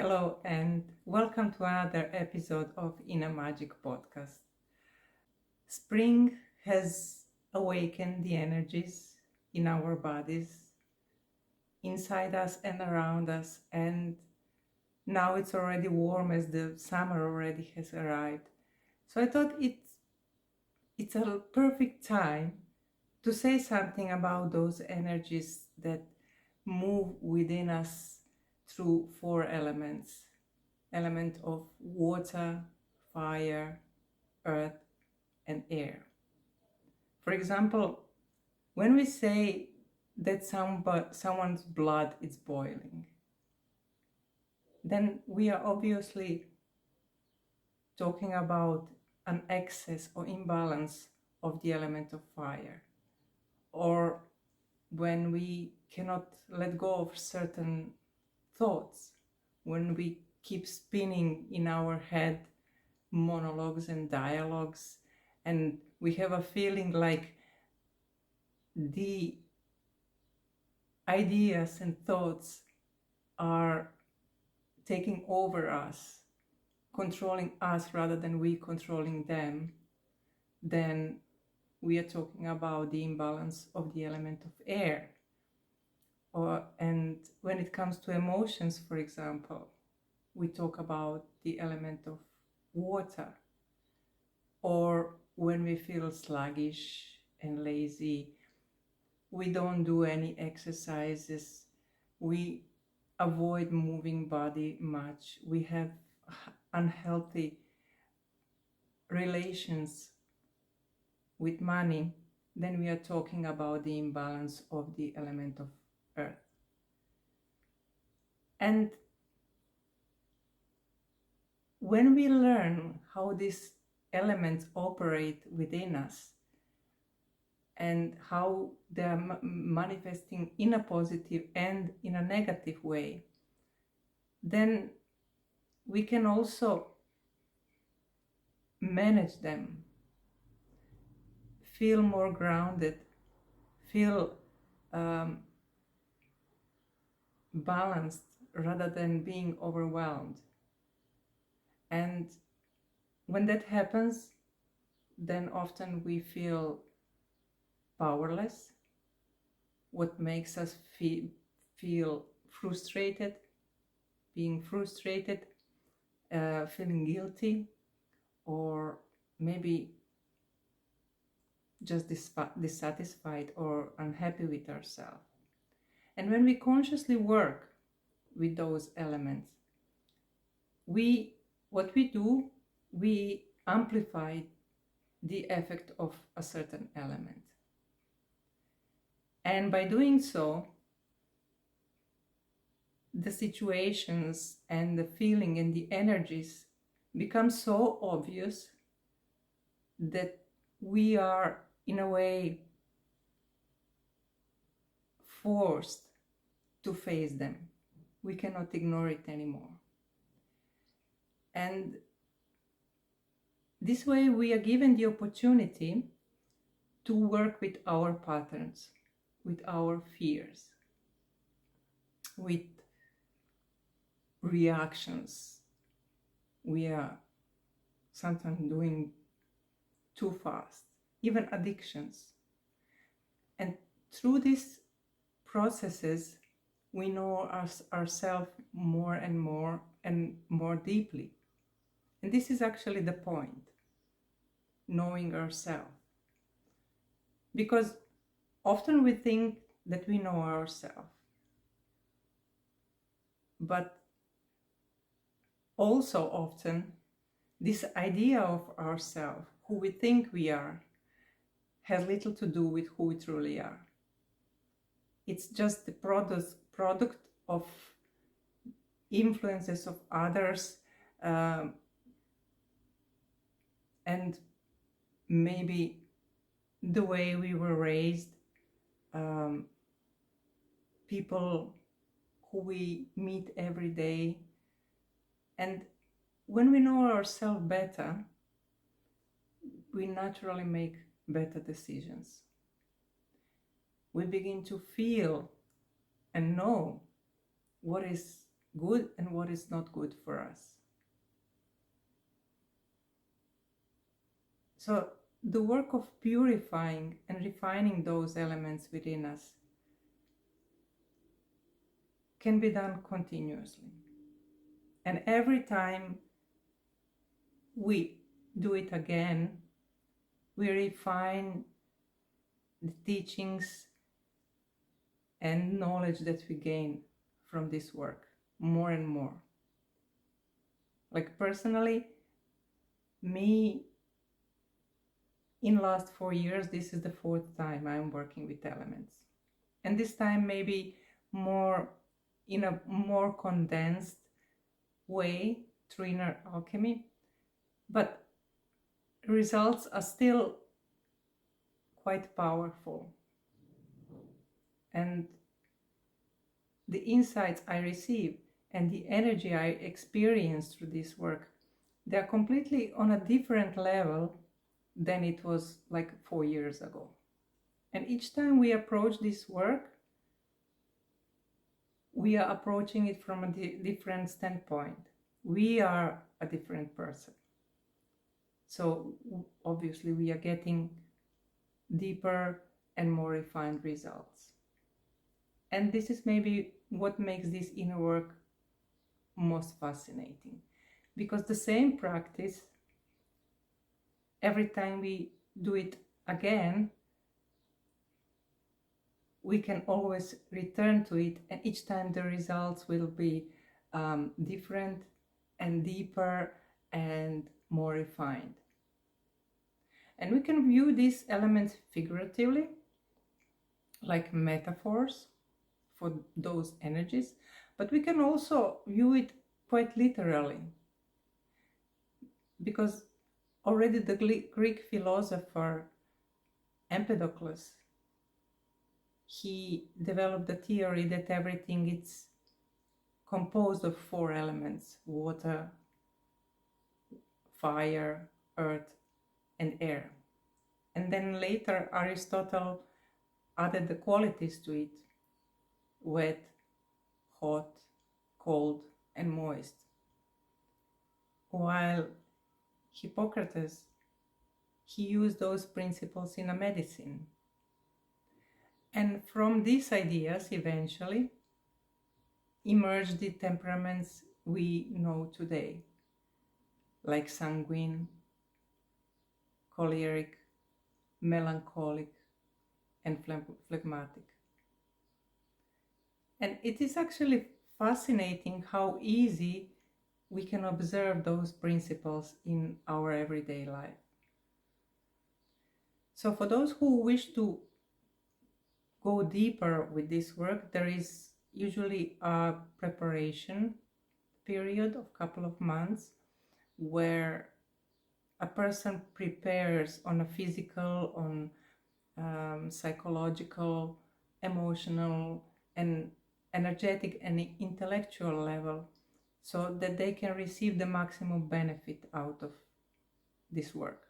Hello and welcome to another episode of Inner Magic Podcast. Spring has awakened the energies in our bodies, inside us and around us, and now it's already warm as the summer already has arrived. So I thought it's a perfect time to say something about those energies that move within us through four elements. Element of water, fire, earth, and air. For example, when we say that someone's blood is boiling, then we are obviously talking about an excess or imbalance of the element of fire. Or when we cannot let go of certain thoughts, when we keep spinning in our head monologues and dialogues, and we have a feeling like the ideas and thoughts are taking over us, controlling us rather than we controlling them, then we are talking about the imbalance of the element of air. And when it comes to emotions, for example, we talk about the element of water. Or when we feel sluggish and lazy, we don't do any exercises, we avoid moving body much, we have unhealthy relations with money, then we are talking about the imbalance of the element of earth. And when we learn how these elements operate within us and how they are manifesting in a positive and in a negative way, then we can also manage them, feel more grounded, feel balanced rather than being overwhelmed. And when that happens, then often we feel powerless, what makes us feel frustrated, being frustrated, feeling guilty, or maybe just dissatisfied or unhappy with ourselves. And when we consciously work with those elements, what we do, we amplify the effect of a certain element. And by doing so, the situations and the feeling and the energies become so obvious that we are, in a way, forced to face them. We cannot ignore it anymore. And this way we are given the opportunity to work with our patterns, with our fears, with reactions we are sometimes doing too fast, even addictions. And through these processes, we know ourselves more and more deeply. And this is actually the point, knowing ourselves. Because often we think that we know ourselves, but also often this idea of ourselves, who we think we are, has little to do with who we truly are. It's just the product of influences of others, and maybe the way we were raised, people who we meet every day. And when we know ourselves better, we naturally make better decisions. We begin to feel and know what is good and what is not good for us. So the work of purifying and refining those elements within us can be done continuously. And every time we do it again, we refine the teachings and knowledge that we gain from this work more and more. Like personally, me, in last 4 years, this is the 4th time I'm working with elements. And this time maybe more in a more condensed way through inner alchemy, but results are still quite powerful. And the insights I receive and the energy I experience through this work, they're completely on a different level than it was like 4 years ago. And each time we approach this work, we are approaching it from a different standpoint. We are a different person. So obviously we are getting deeper and more refined results. And this is maybe what makes this inner work most fascinating, because the same practice, every time we do it again, we can always return to it, and each time the results will be different and deeper and more refined. And we can view these elements figuratively, like metaphors for those energies, but we can also view it quite literally, because already the Greek philosopher Empedocles, he developed the theory that everything is composed of 4 elements: water, fire, earth, and air. And then later Aristotle added the qualities to it: wet, hot, cold, and moist. While Hippocrates, he used those principles in a medicine. And from these ideas eventually emerged the temperaments we know today, like sanguine, choleric, melancholic, and phlegmatic. And it is actually fascinating how easy we can observe those principles in our everyday life. So for those who wish to go deeper with this work, there is usually a preparation period of a couple of months where a person prepares on a physical, on psychological, emotional, and energetic and intellectual level, so that they can receive the maximum benefit out of this work.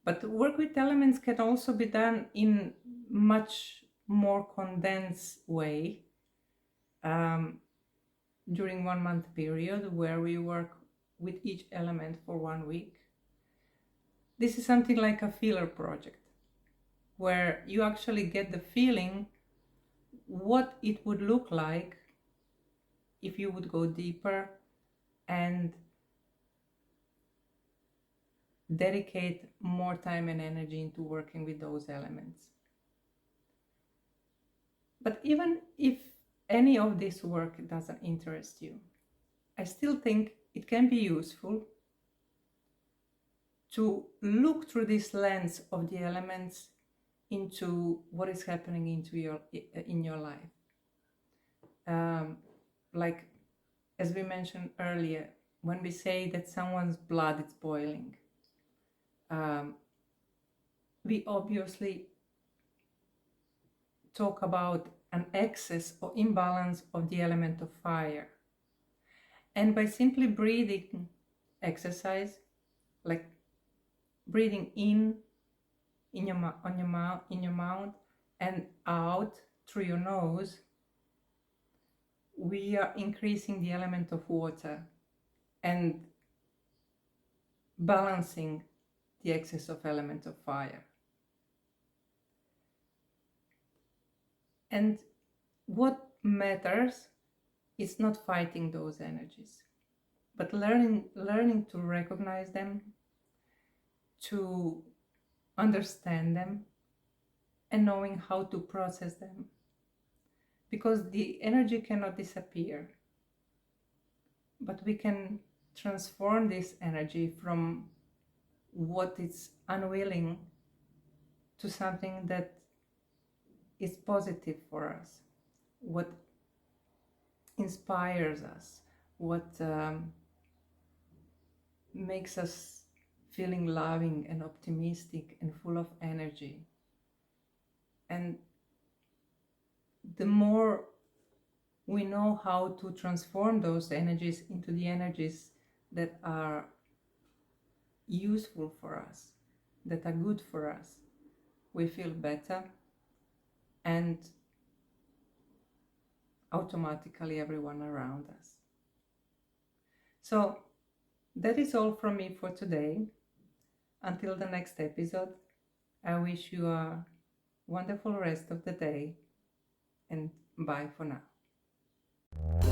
But work with elements can also be done in much more condensed way during 1 month period, where we work with each element for 1 week. This is something like a filler project, where you actually get the feeling what it would look like if you would go deeper and dedicate more time and energy into working with those elements. But even if any of this work doesn't interest you, I still think it can be useful to look through this lens of the elements into what is happening in your life. Like, as we mentioned earlier, when we say that someone's blood is boiling, we obviously talk about an excess or imbalance of the element of fire. And by simply breathing exercise, like breathing in your mouth and out through your nose, we are increasing the element of water and balancing the excess of element of fire. And what matters is not fighting those energies, but learning to recognize them, to understand them, and knowing how to process them. Because the energy cannot disappear, but we can transform this energy from what is unwilling to something that is positive for us, what inspires us, what makes us feeling loving and optimistic and full of energy. And the more we know how to transform those energies into the energies that are useful for us, that are good for us, we feel better, and automatically everyone around us. So that is all from me for today. Until the next episode, I wish you a wonderful rest of the day, and bye for now.